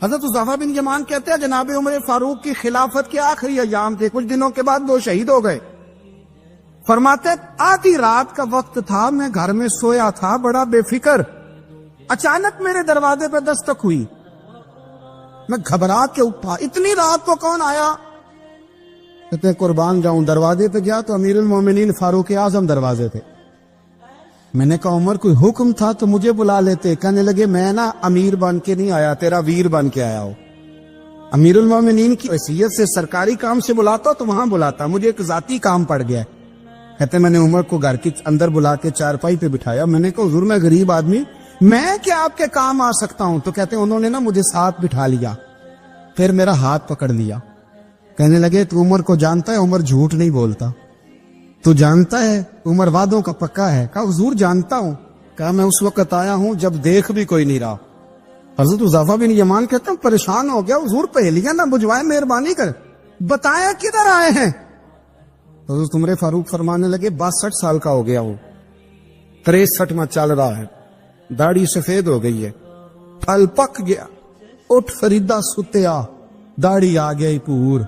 حضرت حذیفہ بن یمان کہتے ہیں جناب عمر فاروق کی خلافت کے آخری ایام تھے، کچھ دنوں کے بعد وہ شہید ہو گئے۔ فرماتے آدھی رات کا وقت تھا، میں گھر میں سویا تھا بڑا بے فکر، اچانک میرے دروازے پہ دستک ہوئی، میں گھبرا کے اٹھا، اتنی رات کو کون آیا؟ کہتے ہیں قربان جاؤں، دروازے پہ گیا تو امیر المومنین فاروق اعظم دروازے تھے۔ میں نے کہا عمر کوئی حکم تھا تو مجھے بلا لیتے۔ کہنے لگے میں نا امیر بن کے نہیں آیا، تیرا ویر بن کے آیا ہوں، امیر المومنین کی حیثیت سے سرکاری کام سے بلاتا تو وہاں بلاتا، مجھے ایک ذاتی کام پڑ گیا۔ کہتے میں نے عمر کو گھر کے اندر بلا کے چارپائی پہ بٹھایا، میں نے کہا حضور میں غریب آدمی، میں کیا آپ کے کام آ سکتا ہوں؟ تو کہتے ہیں انہوں نے نا مجھے ساتھ بٹھا لیا، پھر میرا ہاتھ پکڑ لیا، کہنے لگے تو عمر کو جانتا ہے؟ عمر جھوٹ نہیں بولتا، تو جانتا ہے عمر وعدوں کا پکا ہے؟ کہا حضور جانتا ہوں۔ کہا میں اس وقت آیا ہوں جب دیکھ بھی کوئی نہیں رہا۔ حضرت حذیفہ بن یمان کہتے ہیں پریشان ہو گیا، حضور پہلیاں نہ بجھوائے، مہربانی کر بتایا کدھر آئے ہیں؟ حضرت عمر فاروق فرمانے لگے 62 سال کا ہو گیا ہوں، 63 میں چل رہا ہے، داڑھی سفید ہو گئی ہے، پھل پک گیا، اٹھ فریدہ ستیا، داڑھی آ گئی پور،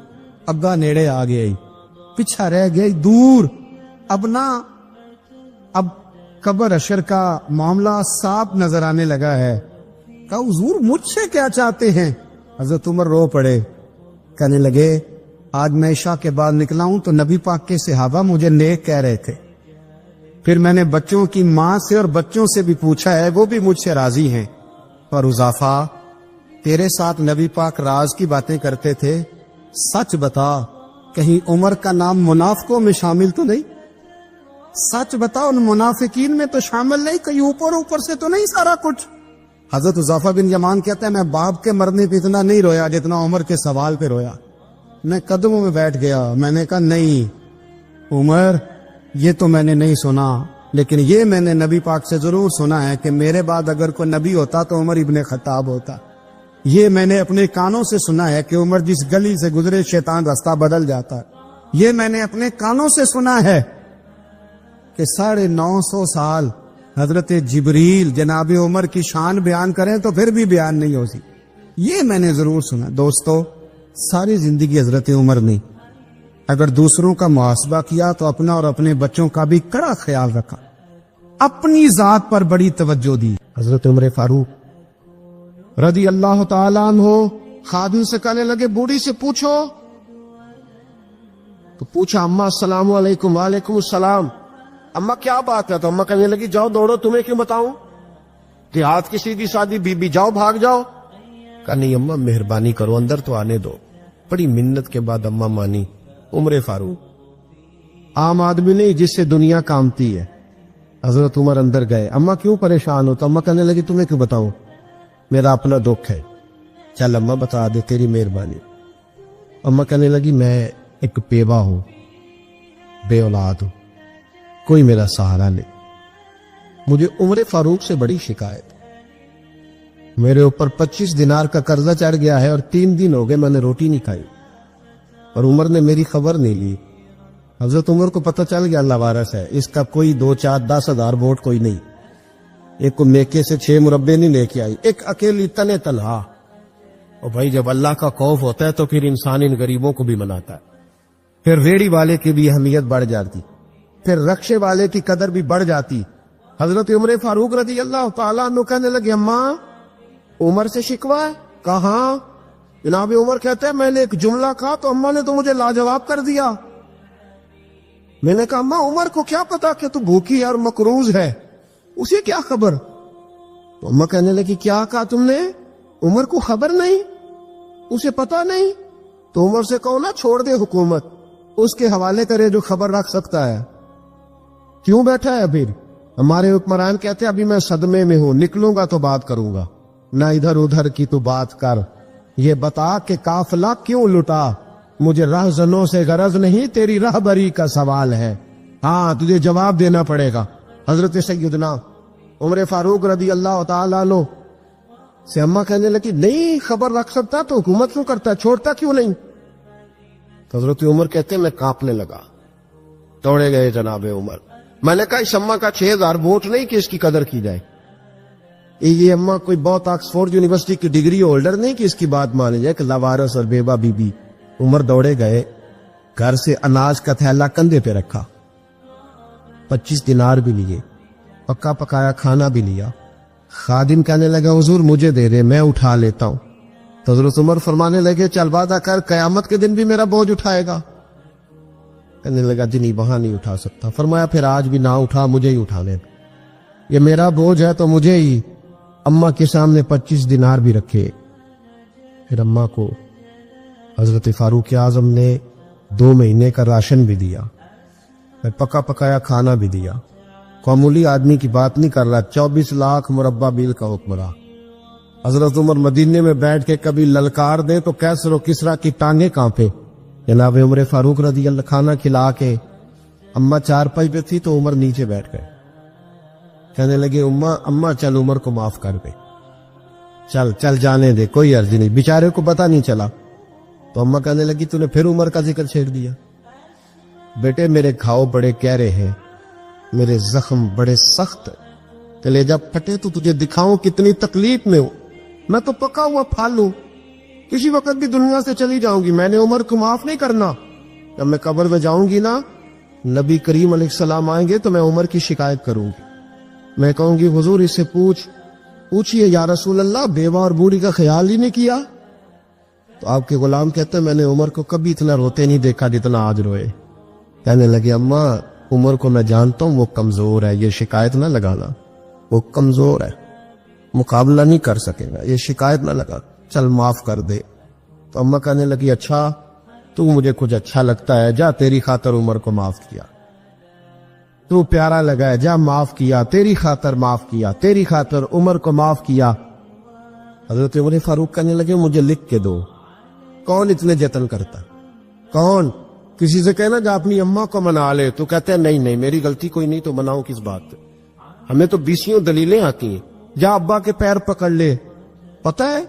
اگا نیڑے آ گئی، پیچھا رہ گئی دور، اب قبر اشر کا معاملہ صاف نظر آنے لگا ہے۔ کہا حضور مجھ سے کیا چاہتے ہیں؟ حضرت عمر رو پڑے، کہنے لگے آج میں عشاء کے بعد نکلا ہوں تو نبی پاک کے صحابہ مجھے نیک کہہ رہے تھے، پھر میں نے بچوں کی ماں سے اور بچوں سے بھی پوچھا ہے، وہ بھی مجھ سے راضی ہیں، اور حذیفہ تیرے ساتھ نبی پاک راز کی باتیں کرتے تھے، سچ بتا کہیں عمر کا نام منافقوں میں شامل تو نہیں؟ سچ بتا ان منافقین میں تو شامل نہیں، کہیں اوپر سے تو نہیں سارا کچھ؟ حضرت حذیفہ بن یمان کہتا ہے میں باپ کے مرنے پہ اتنا نہیں رویا جتنا عمر کے سوال پہ رویا، میں قدموں میں بیٹھ گیا، میں نے کہا نہیں عمر یہ تو میں نے نہیں سنا، لیکن یہ میں نے نبی پاک سے ضرور سنا ہے کہ میرے بعد اگر کوئی نبی ہوتا تو عمر ابن خطاب ہوتا، یہ میں نے اپنے کانوں سے سنا ہے کہ عمر جس گلی سے گزرے شیطان رستہ بدل جاتا، یہ میں نے اپنے کانوں سے سنا ہے کہ 950 سال حضرت جبریل جناب عمر کی شان بیان کریں تو پھر بھی بیان نہیں ہوتی، یہ میں نے ضرور سنا۔ دوستو ساری زندگی حضرت عمر نے اگر دوسروں کا محاسبہ کیا تو اپنا اور اپنے بچوں کا بھی کڑا خیال رکھا، اپنی ذات پر بڑی توجہ دی۔ حضرت عمر فاروق رضی اللہ تعالیٰ عنہ خادم سے کہنے لگے بوڑھی سے پوچھو، تو پوچھا اماں السلام علیکم، وعلیکم السلام، اماں کیا بات ہے؟ تو اماں کہنے لگی جاؤ دوڑو، تمہیں کیوں بتاؤں، دیہات کی سیدھی سادی بی بی، جاؤ بھاگ جاؤ۔ کہا نہیں اماں مہربانی کرو اندر تو آنے دو۔ بڑی منت کے بعد اماں مانی۔ عمر فاروق عام آدمی نہیں جس سے دنیا کامتی ہے، حضرت عمر اندر گئے، اماں کیوں پریشان ہو؟ تو اماں کہنے لگی تمہیں کیوں بتاؤں، میرا اپنا دکھ ہے، چل اماں بتا دے تیری مہربانی۔ اماں کہنے لگی میں ایک بیوہ ہوں، بے اولاد ہوں، کوئی میرا سہارا نہیں، مجھے عمر فاروق سے بڑی شکایت، میرے اوپر 25 دینار کا قرضہ چڑھ گیا ہے اور 3 دن ہو گئے میں نے روٹی نہیں کھائی، اور عمر نے میری خبر نہیں لی۔ حضرت عمر کو پتہ چل گیا اللہ وارث ہے، اس کا کوئی 2 4 10 ہزار ووٹ کوئی نہیں، ایک کو میکے سے 6 مربے نہیں لے کے آئی، ایک اکیلی تنہا۔ اور بھائی جب اللہ کا خوف ہوتا ہے تو پھر انسان ان غریبوں کو بھی مناتا ہے، پھر ریڑھی والے کی بھی اہمیت بڑھ جاتی، پھر رکشے والے کی قدر بھی بڑھ جاتی۔ حضرت عمر فاروق رضی اللہ تعالیٰ عنہ کہنے لگے اماں عمر سے شکوہ ہے؟ کہاں؟ جناب عمر کہتے ہیں میں نے ایک جملہ کہا تو اماں نے تو مجھے لاجواب کر دیا۔ میں نے کہا اماں عمر کو کیا پتا کہ تو بھوکی اور مقروض ہے، اسے کیا خبر؟ تو اماں کہنے لگی کیا کہا تم نے؟ عمر کو خبر نہیں، اسے پتا نہیں؟ تو عمر سے کہو نا چھوڑ دے حکومت، اس کے حوالے کرے جو خبر رکھ سکتا ہے، کیوں بیٹھا ہے؟ پھر ہمارے حکمران کہتے ہیں ابھی میں صدمے میں ہوں، نکلوں گا تو بات کروں گا، نہ ادھر ادھر کی تو بات کر، یہ بتا کہ قافلہ کیوں لٹا، مجھے رہزنوں سے غرض نہیں، تیری راہبری کا سوال ہے، ہاں تجھے جواب دینا پڑے گا۔ حضرت سیدنا عمر فاروق رضی اللہ تعالیٰ عنہ سے اماں کہنے لگی نہیں خبر رکھ سکتا تو حکومت کیوں کرتا، چھوڑتا کیوں نہیں؟ تو حضرت عمر کہتے ہیں میں کانپنے لگا، دوڑے گئے جناب عمر، میں نے کہا اس اماں کا 6000 ووٹ نہیں کہ اس کی قدر کی جائے، یہ اماں کوئی بہت آکسفورڈ یونیورسٹی کی ڈگری ہولڈر نہیں کہ اس کی بات مانی جائے کہ لاوارث اور بیوہ بی بی. عمر دوڑے گئے, گھر سے اناج کا تھیلا کندھے پہ رکھا, 25 دینار بھی لیے, پکا پکایا کھانا بھی لیا. خادم کہنے لگا حضور مجھے دے دے, میں اٹھا لیتا ہوں. تو حضرت عمر فرمانے لگے چل وعدہ کر قیامت کے دن بھی میرا بوجھ اٹھائے گا. کہنے لگا جی نہیں, وہاں نہیں اٹھا سکتا. فرمایا پھر آج بھی نہ اٹھا, مجھے ہی اٹھانے دے, یہ میرا بوجھ ہے تو مجھے ہی. اماں کے سامنے 25 دینار بھی رکھے. پھر اماں کو حضرت فاروق اعظم نے 2 مہینے کا راشن بھی دیا, پھر پکا پکایا کھانا بھی دیا. معمولی آدمی کی بات نہیں کر رہا, 24 لاکھ مربع میل کا حکمراں. حضرت عمر مدینے میں بیٹھ کے کبھی للکار دے تو کیسر و کسرا کی ٹانگیں کانپے. جناب عمر فاروق رضی اللہ کھانا کھلا کے, اماں چارپائی پہ تھی تو عمر نیچے بیٹھ گئے. کہنے لگے اماں چل عمر کو معاف کر دے, چل چل جانے دے, کوئی عرض نہیں, بیچارے کو پتہ نہیں چلا. تو اماں کہنے لگی تو نے پھر عمر کا ذکر چھیڑ دیا. بیٹے میرے گھاؤ بڑے گہرے ہیں, میرے زخم بڑے سخت, تلے جب پھٹے تو تجھے دکھاؤں کتنی تکلیف میں ہوں. میں تو پکا ہوا پھال ہوں, کسی وقت بھی دنیا سے چلی جاؤں گی. میں نے عمر کو معاف نہیں کرنا. جب میں قبر میں جاؤں گی نا, نبی کریم علیہ السلام آئیں گے تو میں عمر کی شکایت کروں گی. میں کہوں گی حضور اس سے پوچھئے یا رسول اللہ, بیوہ اور بوڑھی کا خیال ہی نہیں کیا. تو آپ کے غلام کہتے ہیں میں نے عمر کو کبھی اتنا روتے نہیں دیکھا جتنا آج روئے. کہنے لگے اماں عمر کو میں جانتا ہوں, وہ کمزور ہے, یہ شکایت نہ لگانا, وہ کمزور ہے, مقابلہ نہیں کر سکے گا, یہ شکایت نہ لگا, چل معاف کر دے. تو اماں کہنے لگی اچھا تو مجھے کچھ اچھا لگتا ہے, جا تیری خاطر عمر کو معاف کیا. تو پیارا لگا ہے, جا معاف کیا, تیری خاطر معاف کیا, تیری خاطر عمر کو معاف کیا. حضرت عمر فاروق کہنے لگے مجھے لکھ کے دو. کون اتنے جتن کرتا, کون؟ کسی سے کہنا جا اپنی اماں کو منا لے, تو کہتے ہیں نہیں میری غلطی کوئی نہیں, تو مناؤں کس بات پہ, ہمیں تو 20 دلیلیں آتی ہیں. جا ابا کے پیر پکڑ لے. پتہ ہے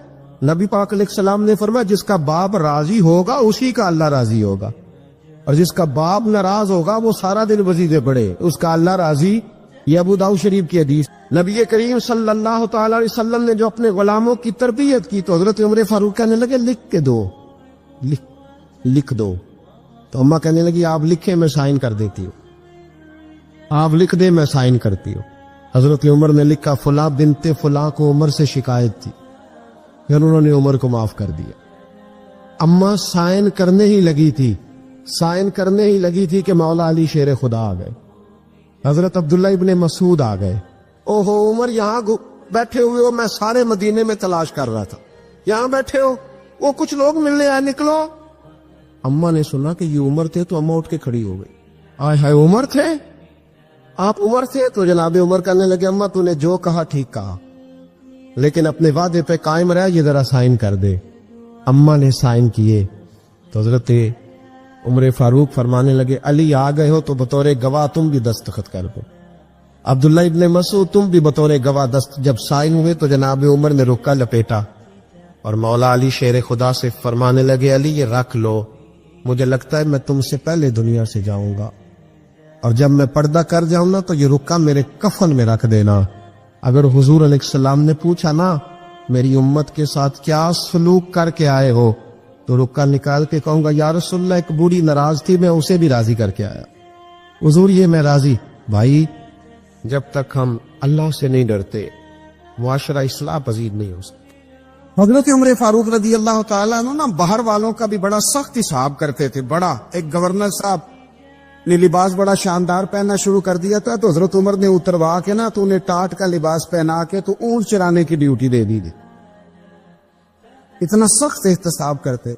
نبی پاک علیہ السلام نے فرمایا جس کا باپ راضی ہوگا اسی کا اللہ راضی ہوگا, اور جس کا باپ ناراض ہوگا وہ سارا دن وظیفے پڑھے, اس کا اللہ راضی. یہ ابو داؤد شریف کی حدیث. نبی کریم صلی اللہ تعالی علیہ وسلم نے جو اپنے غلاموں کی تربیت کی, تو حضرت عمر فاروق کہنے لگے لکھ کے دو, لکھ دو. تو اماں کہنے لگی آپ لکھیں میں سائن کر دیتی ہوں, آپ لکھ دے میں سائن کرتی ہوں. حضرت عمر نے لکھا فلاں بنت فلاں کو عمر سے شکایت تھی, پھر انہوں نے عمر کو معاف کر دیا. اماں سائن کرنے ہی لگی تھی کہ مولا علی شیر خدا آ گئے, حضرت عبداللہ ابن مسعود آ گئے. اوہو عمر یہاں بیٹھے ہوئے ہو, میں سارے مدینے میں تلاش کر رہا تھا, یہاں بیٹھے ہو, وہ کچھ لوگ ملنے آئے, نکلو. اماں نے سنا کہ یہ عمر تھے تو اماں اٹھ کے کھڑی ہو گئی. آئے ہائے عمر تھے, آپ عمر تھے. تو جناب عمر کہنے لگے اماں تو نے جو کہا ٹھیک کہا, لیکن اپنے وعدے پہ قائم رہ, یہ ذرا سائن کر دے. اماں نے سائن کیے. تو حضرت عمر فاروق فرمانے لگے علی آ گئے ہو تو بطور گواہ تم بھی دستخط کر دو, عبداللہ ابن مسعود تم بھی بطور گواہ جب سائن ہوئے تو جناب عمر نے رکا لپیٹا اور مولا علی شیر خدا سے فرمانے لگے علی یہ رکھ لو, مجھے لگتا ہے میں تم سے پہلے دنیا سے جاؤں گا, اور جب میں پردہ کر جاؤں نا تو یہ رکا میرے کفن میں رکھ دینا. اگر حضور علیہ السلام نے پوچھا نا میری امت کے ساتھ کیا سلوک کر کے آئے ہو, تو رکا نکال کے کہوں گا یا رسول اللہ ایک بوڑھی ناراض تھی, میں اسے بھی راضی کر کے آیا. حضور یہ میں راضی. بھائی جب تک ہم اللہ سے نہیں ڈرتے معاشرہ اصلاح پذیر نہیں ہو سکتا. حضرت عمر فاروق رضی اللہ تعالیٰ عنہ نا باہر والوں کا بھی بڑا سخت حساب کرتے تھے. بڑا ایک گورنر صاحب نے لباس بڑا شاندار پہننا شروع کر دیا تھا, تو حضرت عمر نے اتروا کے نا تو انہیں ٹاٹ کا لباس پہنا کے تو اونٹ چرانے کی ڈیوٹی دے دی. اتنا سخت احتساب کرتے.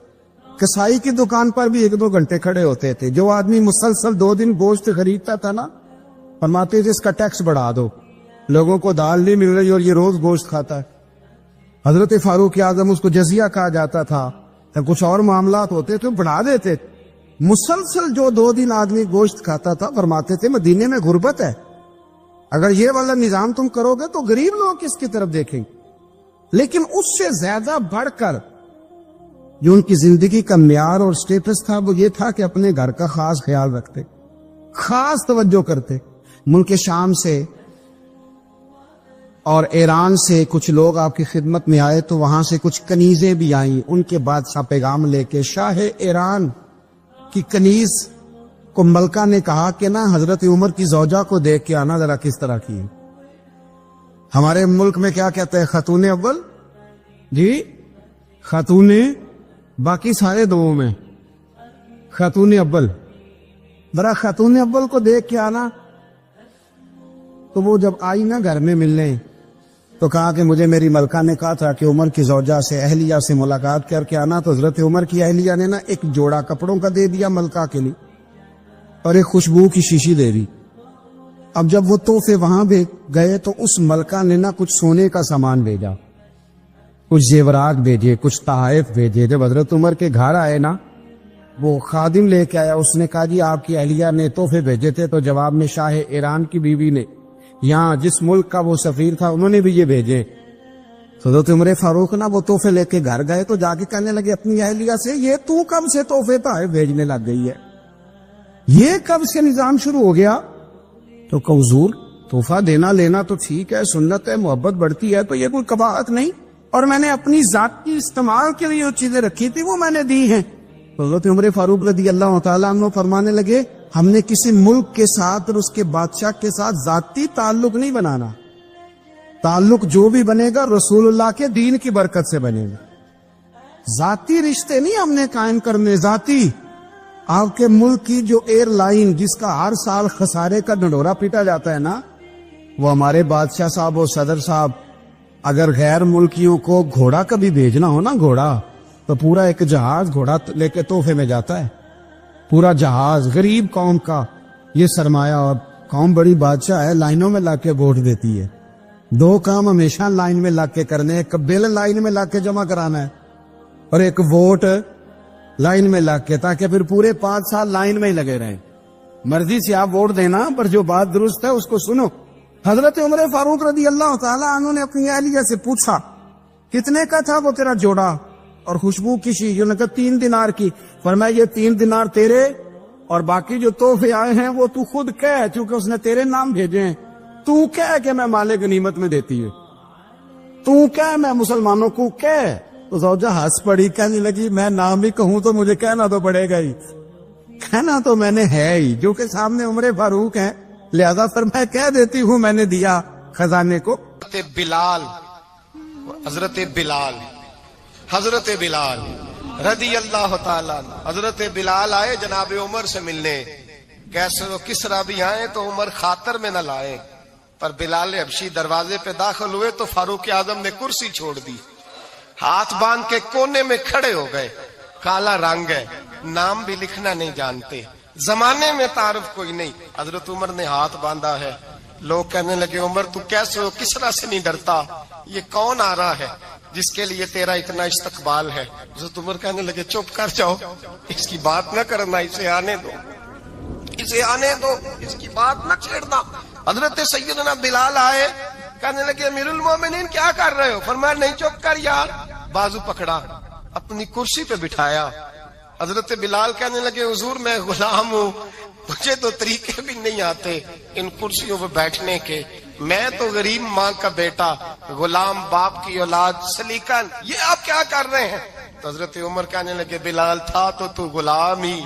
کسائی کی دکان پر بھی 1-2 گھنٹے کھڑے ہوتے تھے. جو آدمی مسلسل 2 دن گوشت خریدتا تھا نا, فرماتے تھے اس کا ٹیکس بڑھا دو, لوگوں کو دال نہیں مل رہی اور یہ روز گوشت کھاتا ہے. حضرت فاروق اعظم اس کو جزیہ کہا جاتا تھا, کچھ اور معاملات ہوتے تھے بڑھا دیتے. مسلسل جو 2 دن آدمی گوشت کھاتا تھا فرماتے تھے مدینے میں غربت ہے, اگر یہ والا نظام تم کرو گے تو غریب لوگ کس کی طرف دیکھیں. لیکن اس سے زیادہ بڑھ کر جو ان کی زندگی کا معیار اور سٹیٹس تھا وہ یہ تھا کہ اپنے گھر کا خاص خیال رکھتے, خاص توجہ کرتے. ملک شام سے اور ایران سے کچھ لوگ آپ کی خدمت میں آئے تو وہاں سے کچھ کنیزیں بھی آئیں، ان کے بادشاہ پیغام لے کے. شاہ ایران کی کنیز کو ملکہ نے کہا کہ نا حضرت عمر کی زوجہ کو دیکھ کے آنا ذرا کس طرح کی ہے. ہمارے ملک میں کیا کہتے ہیں؟ خاتون اول. جی خاتون، باقی سارے دو میں خاتون اول. ذرا خاتون اول کو دیکھ کے آنا. تو وہ جب آئی نا گھر میں ملنے تو کہا کہ مجھے میری ملکہ نے کہا تھا کہ عمر کی زوجہ سے، اہلیہ سے ملاقات کر کے آنا. تو حضرت عمر کی اہلیہ نے نا ایک جوڑا کپڑوں کا دے دیا ملکہ کے لیے اور ایک خوشبو کی شیشی دے دی. اب جب وہ تحفے وہاں گئے تو اس ملکہ نے نا کچھ سونے کا سامان بھیجا، کچھ زیورات بھیجے، کچھ تحائف بھیجے. جب حضرت عمر کے گھر آئے نا وہ خادم لے کے آیا، اس نے کہا جی آپ کی اہلیہ نے تحفے بھیجے تھے. تو جواب میں شاہ ایران کی بیوی نے، یہاں جس ملک کا وہ سفیر تھا، انہوں نے بھی یہ بھیجے. تو حضرت عمر فاروق نا وہ تحفے لے کے گھر گئے تو جا کے کہنے لگے اپنی اہلیہ سے، یہ تو کب سے تحفے تحائف بھیجنے لگ گئی ہے؟ یہ کب سے نظام شروع ہو گیا؟ تو کہ حضور تحفہ دینا لینا تو ٹھیک ہے، سنت ہے، محبت بڑھتی ہے، تو یہ کوئی قباحت نہیں، اور میں نے اپنی ذات کی استعمال کے لیے جو چیزیں رکھی تھی وہ میں نے دی ہیں. حضرت عمر فاروق رضی اللہ تعالیٰ عنہ فرمانے لگے ہم نے کسی ملک کے ساتھ اور اس کے بادشاہ کے ساتھ ذاتی تعلق نہیں بنانا. تعلق جو بھی بنے گا رسول اللہ کے دین کی برکت سے بنے گا. ذاتی رشتے نہیں ہم نے قائم کرنے. ذاتی آپ کے ملک کی جو ایئر لائن جس کا ہر سال خسارے کا ڈنڈورا پیٹا جاتا ہے نا، وہ ہمارے بادشاہ صاحب اور صدر صاحب اگر غیر ملکیوں کو گھوڑا کبھی بھیجنا ہو نا، گھوڑا، تو پورا ایک جہاز گھوڑا لے کے تحفے میں جاتا ہے. پورا جہاز غریب قوم کا یہ سرمایہ، اور قوم بڑی بادشاہ ہے، لائنوں میں لا کے ووٹ دیتی ہے. دو کام ہمیشہ لائن میں لا کے کرنے، ایک بل لائن میں لا کے جمع کرانا ہے اور ایک ووٹ لائن میں لا کے، تاکہ پھر پورے 5 سال لائن میں ہی لگے رہیں. مرضی سے آپ ووٹ دینا، پر جو بات درست ہے اس کو سنو. حضرت عمر فاروق رضی اللہ تعالیٰ عنہ نے اپنی اہلیہ سے پوچھا کتنے کا تھا وہ تیرا جوڑا اور خوشبو کی شیشی؟ انہوں نے کہا 3 دینار کی. فرمایا یہ 3 دینار تیرے اور باقی جو تحفے آئے ہیں وہ تو خود کہہ، چونکہ اس نے تیرے نام بھیجے ہیں. تو کہہ کہ میں مال غنیمت میں دیتی ہے، تو کہہ میں مسلمانوں کو کہہ. تو زوجہ ہنس پڑی، کہنے لگی میں نام بھی کہوں تو مجھے کہنا تو پڑے گا ہی، کہنا تو میں نے ہے ہی، جو کہ سامنے عمر فاروق ہیں، لہذا فرمایا کہہ دیتی ہوں میں نے دیا خزانے کو. حضرت بلال رضی اللہ تعالیٰ عنہ، حضرت بلال آئے جناب عمر سے ملنے. کیسے وہ کس طرح بھی آئے تو عمر خاطر میں نہ لائے، پر بلال حبشی دروازے پہ داخل ہوئے تو فاروق اعظم نے کرسی چھوڑ دی، ہاتھ باندھ کے کونے میں کھڑے ہو گئے. کالا رنگ ہے، نام بھی لکھنا نہیں جانتے، زمانے میں تعارف کوئی نہیں. حضرت عمر نے ہاتھ باندھا ہے. لوگ کہنے لگے عمر تو کیسے ہو، کس طرح سے نہیں ڈرتا، یہ کون آ رہا ہے جس کے لیے تیرا اتنا استقبال ہے؟ حضرت عمر کہنے لگے چپ کر جاؤ، اس کی بات نہ کرنا، اسے آنے دو، اسے آنے دو، اس کی بات نہ چھیڑنا. حضرت سیدنا بلال آئے، کہنے لگے امیر المومنین کیا کر رہے ہو؟ فرمایا نہیں چپ کر یار. بازو پکڑا، اپنی کرسی پہ بٹھایا. حضرت بلال کہنے لگے حضور میں غلام ہوں، مجھے تو طریقے بھی نہیں آتے ان کرسیوں پہ بیٹھنے کے، میں تو غریب ماں کا بیٹا، غلام باپ کی اولاد، سلیقہ، یہ آپ کیا کر رہے ہیں؟ تو حضرت عمر کہنے لگے بلال تھا تو غلام ہی،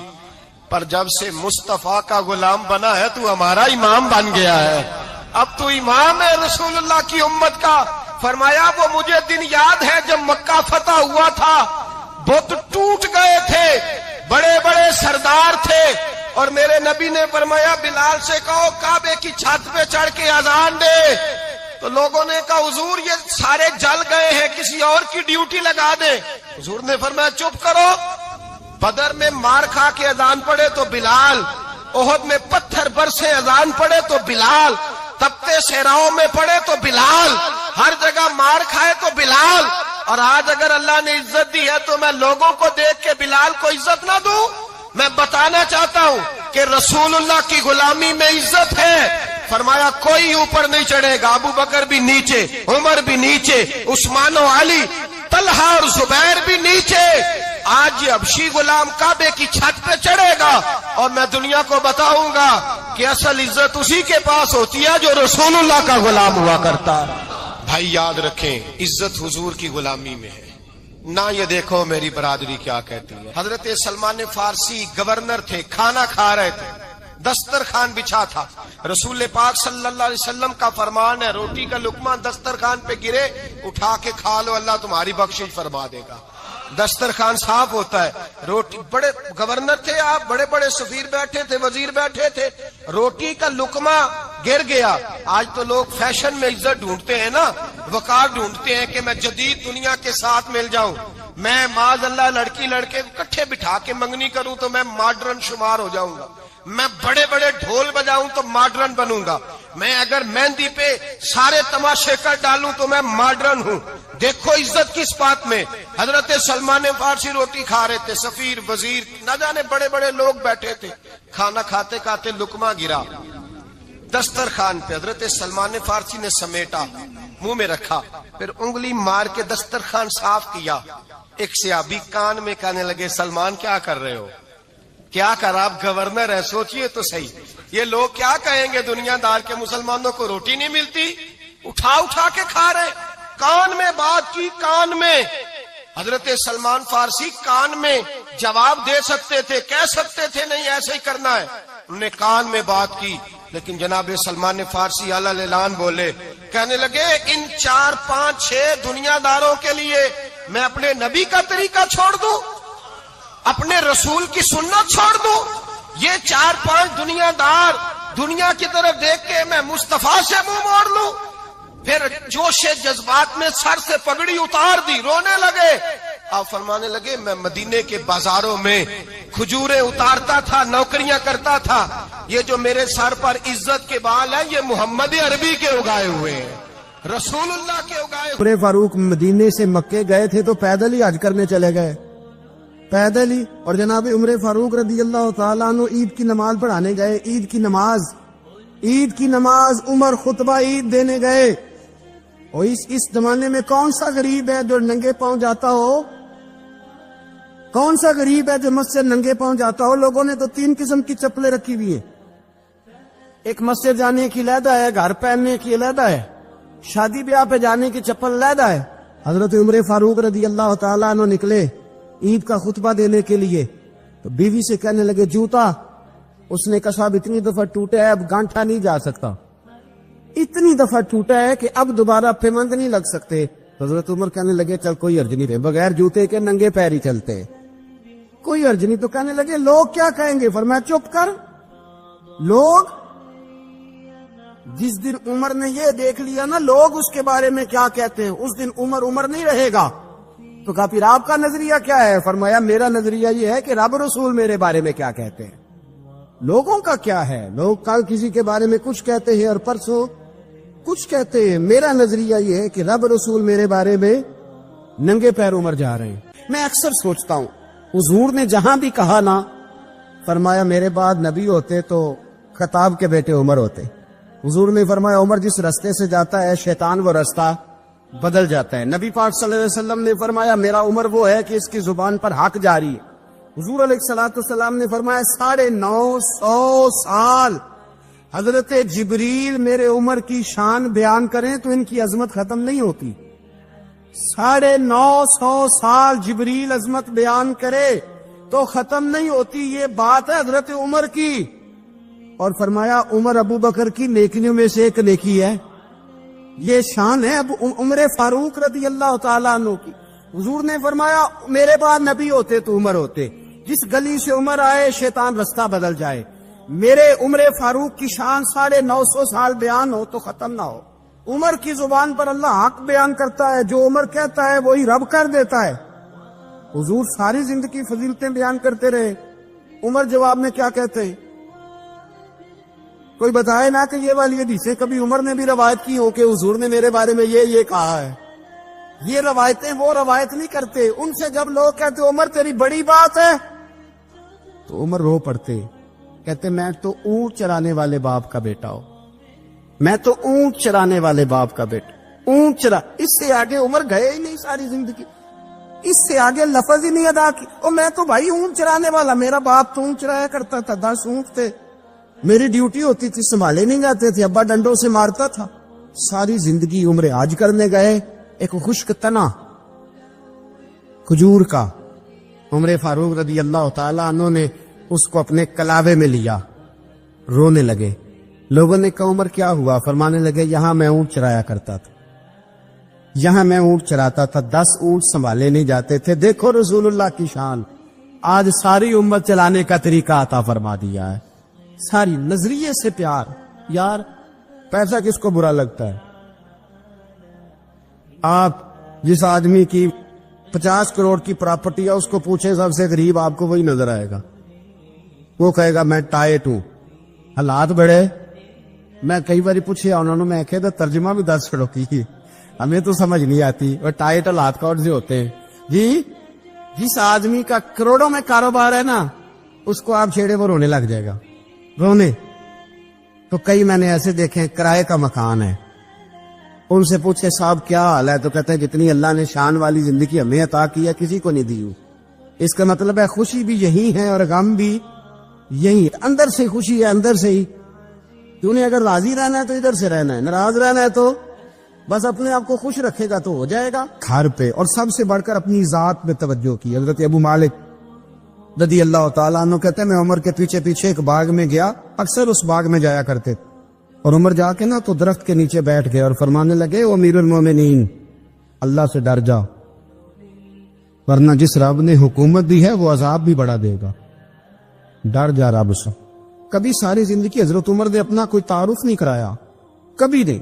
پر جب سے مصطفیٰ کا غلام بنا ہے تو ہمارا امام بن گیا ہے، اب تو امام ہے رسول اللہ کی امت کا. فرمایا وہ مجھے دن یاد ہے جب مکہ فتح ہوا تھا، بت ٹوٹ گئے تھے، بڑے بڑے سردار تھے، اور میرے نبی نے فرمایا بلال سے کہو کعبے کی چھت پہ چڑھ کے اذان دے. تو لوگوں نے کہا حضور یہ سارے جل گئے ہیں، کسی اور کی ڈیوٹی لگا دے. حضور نے فرمایا چپ کرو. بدر میں مار کھا کے اذان پڑے تو بلال، احد میں پتھر برسے اذان پڑے تو بلال، تپتے صحراؤں میں پڑے تو بلال، ہر جگہ مار کھائے تو بلال. اور آج اگر اللہ نے عزت دی ہے تو میں لوگوں کو دیکھ کے بلال کو عزت نہ دوں؟ میں بتانا چاہتا ہوں کہ رسول اللہ کی غلامی میں عزت ہے. فرمایا کوئی اوپر نہیں چڑھے گا، ابو بکر بھی نیچے، عمر بھی نیچے، عثمان و علی، طلحہ اور زبیر بھی نیچے. آج یہ حبشی غلام کعبے کی چھت پہ چڑھے گا اور میں دنیا کو بتاؤں گا کہ اصل عزت اسی کے پاس ہوتی ہے جو رسول اللہ کا غلام ہوا کرتا ہے. بھائی یاد رکھیں عزت حضور کی غلامی میں ہے نہ یہ دیکھو میری برادری کیا کہتی ہے. حضرت سلمان فارسی گورنر تھے, کھانا کھا رہے تھے, دسترخوان بچھا تھا. رسول پاک صلی اللہ علیہ وسلم کا فرمان ہے روٹی کا لقمہ دسترخوان پہ گرے اٹھا کے کھا لو, اللہ تمہاری بخشش فرما دے گا. دسترخوان صاف ہوتا ہے. روٹی, بڑے گورنر تھے آپ, بڑے بڑے سفیر بیٹھے تھے, وزیر بیٹھے تھے, روٹی کا لقمہ گر گیا. آج تو لوگ فیشن میں عزت ڈھونڈتے ہیں نا, وقار ڈھونڈتے ہیں کہ میں جدید دنیا کے ساتھ مل جاؤں, میں معاذ اللہ لڑکی لڑکے اکٹھے بٹھا کے منگنی کروں تو میں ماڈرن شمار ہو جاؤں گا, میں بڑے بڑے ڈھول بجاؤں تو ماڈرن بنوں گا, میں اگر مہندی پہ سارے تماشے کر ڈالوں تو میں ماڈرن ہوں. دیکھو عزت کس بات میں. حضرت سلمان فارسی روٹی کھا رہے تھے, سفیر وزیر نہ جانے بڑے بڑے لوگ بیٹھے تھے, کھانا کھاتے کھاتے لقمہ گرا دسترخوان پہ. حضرت سلمان فارسی نے سمیٹا, منہ میں رکھا, پھر انگلی مار کے دسترخوان صاف کیا. ایک صحابی کان میں کہنے لگے سلمان کیا کر رہے ہو, کیا کر, آپ گورنر ہیں, سوچئے تو صحیح, یہ لوگ کیا کہیں گے دنیا دار کے مسلمانوں کو روٹی نہیں ملتی, اٹھا اٹھا کے کھا رہے. کان میں بات کی, کان میں. حضرت سلمان فارسی کان میں جواب دے سکتے تھے, کہہ سکتے تھے نہیں ایسے ہی کرنا ہے, انہوں نے کان میں بات کی. لیکن جناب سلمان فارسی اعلی اعلان بولے, کہنے لگے ان 4 5 6 دنیا داروں کے لیے میں اپنے نبی کا طریقہ چھوڑ دوں, اپنے رسول کی سنت چھوڑ دوں. یہ 4 5 دنیا دار دنیا کی طرف دیکھ کے میں مصطفیٰ سے منہ موڑ لوں. پھر جوش جذبات میں سر سے پگڑی اتار دی, رونے لگے. آپ فرمانے لگے میں مدینے کے بازاروں میں کھجوریں اتارتا تھا, نوکریاں کرتا تھا, یہ جو میرے سر پر عزت کے بال ہیں یہ محمد عربی کے اگائے ہوئے ہیں, رسول اللہ کے اگائے ہوئے. عمر فاروق مدینے سے مکے گئے تھے تو پیدل ہی حج کرنے چلے گئے, پیدل ہی. اور جناب عمر فاروق رضی اللہ تعالیٰ عنہ عید کی نماز پڑھانے گئے, عید کی نماز عمر خطبہ عید دینے گئے. اور اس زمانے میں کون سا غریب ہے جو ننگے پاؤں جاتا ہو, کون سا غریب ہے جو مسجد ننگے پاؤں جاتا ہو. لوگوں نے تو 3 قسم کی چپلیں رکھی ہوئی ہیں, ایک مسجد جانے کی علیحدہ ہے, گھر پہننے کی علیحدہ ہے, شادی بیاہ پہ جانے کی چپل علیحدہ ہے. حضرت عمر فاروق رضی اللہ تعالیٰ عنہ نکلے عید کا خطبہ دینے کے لیے, تو بیوی سے کہنے لگے جوتا, اس نے کہا صاحب اتنی دفعہ ٹوٹا ہے اب گانٹھا نہیں جا سکتا, اتنی دفعہ ٹوٹا ہے کہ اب دوبارہ پیمند نہیں لگ سکتے. حضرت عمر کہنے لگے چل کوئی حرج نہیں, بغیر جوتے کے ننگے پیر ہی چلتے, کوئی حرج نہیں. تو کہنے لگے لوگ کیا کہیں گے, فرمایا چپ کر. لوگ, جس دن عمر نے یہ دیکھ لیا نا لوگ اس کے بارے میں کیا کہتے ہیں, اس دن عمر نہیں رہے گا. تو کہا پھر آپ کا نظریہ کیا ہے, فرمایا میرا نظریہ یہ ہے کہ رب رسول میرے بارے میں کیا کہتے ہیں, لوگوں کا کیا ہے. لوگ کل کسی کے بارے میں کچھ کہتے ہیں اور پرسوں کچھ کہتے ہیں, میرا نظریہ یہ ہے کہ رب رسول میرے بارے میں ننگے پیر عمر جا رہے ہیں. میں اکثر سوچتا ہوں حضور نے جہاں بھی کہا نا, فرمایا میرے بعد نبی ہوتے تو خطاب کے بیٹے عمر ہوتے. حضور نے فرمایا عمر جس رستے سے جاتا ہے شیطان وہ رستہ بدل جاتا ہے. نبی پاک صلی اللہ علیہ وسلم نے فرمایا میرا عمر وہ ہے کہ اس کی زبان پر حق جاری ہے. حضور علیہ السلام نے فرمایا 950 سال حضرت جبریل میرے عمر کی شان بیان کریں تو ان کی عظمت ختم نہیں ہوتی. 950 سال جبریل عظمت بیان کرے تو ختم نہیں ہوتی. یہ بات ہے حضرت عمر کی. اور فرمایا عمر ابو بکر کی نیکیوں میں سے ایک نیکی ہے, یہ شان ہے اب عمر فاروق رضی اللہ تعالیٰ عنہ کی. حضور نے فرمایا میرے بعد نبی ہوتے تو عمر ہوتے, جس گلی سے عمر آئے شیطان رستہ بدل جائے. میرے عمر فاروق کی شان 950 سال بیان ہو تو ختم نہ ہو. عمر کی زبان پر اللہ حق بیان کرتا ہے, جو عمر کہتا ہے وہی رب کر دیتا ہے. حضور ساری زندگی فضیلتیں بیان کرتے رہے, عمر جواب میں کیا کہتے ہیں, کوئی بتائے نا کہ یہ والی حدیثیں کبھی عمر نے بھی روایت کی ہو کہ حضور نے میرے بارے میں یہ کہا ہے. یہ روایتیں وہ روایت نہیں کرتے. ان سے جب لوگ کہتے عمر تیری بڑی بات ہے تو عمر رو پڑتے, کہتے میں تو اونٹ چرانے والے باپ کا بیٹا ہوں, میں تو اونٹ چرانے والے باپ کا بیٹا, اونٹ چرا. اس سے آگے عمر گئے ہی نہیں ساری زندگی, اس سے آگے لفظ ہی نہیں ادا کی. اور میں تو بھائی اونٹ چرانے والا, میرا باپ تو اونٹ چرایا کرتا تھا, 10 اونٹ تھے, میری ڈیوٹی ہوتی تھی, سنبھالے نہیں جاتے تھے, ابا ڈنڈوں سے مارتا تھا. ساری زندگی عمر حج کرنے گئے، ایک خشک تنا کھجور کا عمر فاروق رضی اللہ تعالیٰ عنہ نے اس کو اپنے کلاوے میں لیا، رونے لگے۔ لوگوں نے کہا عمر کیا ہوا؟ فرمانے لگے یہاں میں اونٹ چرایا کرتا تھا، یہاں میں اونٹ چراتا تھا، 10 اونٹ سنبھالے نہیں جاتے تھے، دیکھو رسول اللہ کی شان، آج ساری امت چلانے کا طریقہ عطا فرما دیا ہے۔ ساری نظریے سے پیار، یار پیسہ کس کو برا لگتا ہے؟ آپ جس آدمی کی 50 کروڑ کی پراپرٹی ہے اس کو پوچھیں سب سے غریب، آپ کو وہی نظر آئے گا، وہ کہے گا میں ٹائٹ ہوں، حالات بڑے۔ میں کئی بار پوچھے انہوں نے، میں کہتا ترجمہ بھی 10 کروڑ کی، ہمیں تو سمجھ نہیں آتی، اور ٹائٹ حالات کون سے ہوتے ہیں جی؟ جس آدمی کا کروڑوں میں کاروبار ہے نا، اس کو آپ چھیڑے وہ رونے لگ جائے گا، رونے۔ تو کئی میں نے ایسے دیکھے کرائے کا مکان ہے، ان سے پوچھے صاحب کیا حال ہے، تو کہتے ہیں جتنی اللہ نے شان والی زندگی ہمیں عطا کی ہے کسی کو نہیں دی۔ اس کا مطلب ہے خوشی بھی یہی ہے اور غم بھی یہی ہے، اندر سے خوشی ہے، اندر سے ہی۔ تو نے اگر راضی رہنا ہے تو ادھر سے رہنا ہے، ناراض رہنا ہے تو بس اپنے آپ کو خوش رکھے گا تو ہو جائے گا۔ گھر پہ اور سب سے بڑھ کر اپنی ذات پہ توجہ کی۔ حضرت ابو مالک رضی اللہ تعالیٰ عنہ کہتے ہیں میں عمر کے پیچھے پیچھے ایک باغ میں گیا، اکثر اس باغ میں جایا کرتے تھے، اور عمر جا کے نا تو درخت کے نیچے بیٹھ گئے اور فرمانے لگے او امیر المومنین، اللہ سے ڈر جاؤ، ورنہ جس رب نے حکومت دی ہے وہ عذاب بھی بڑا دے گا، ڈر جا رب سے۔ کبھی ساری زندگی حضرت عمر نے اپنا کوئی تعارف نہیں کرایا، کبھی نہیں۔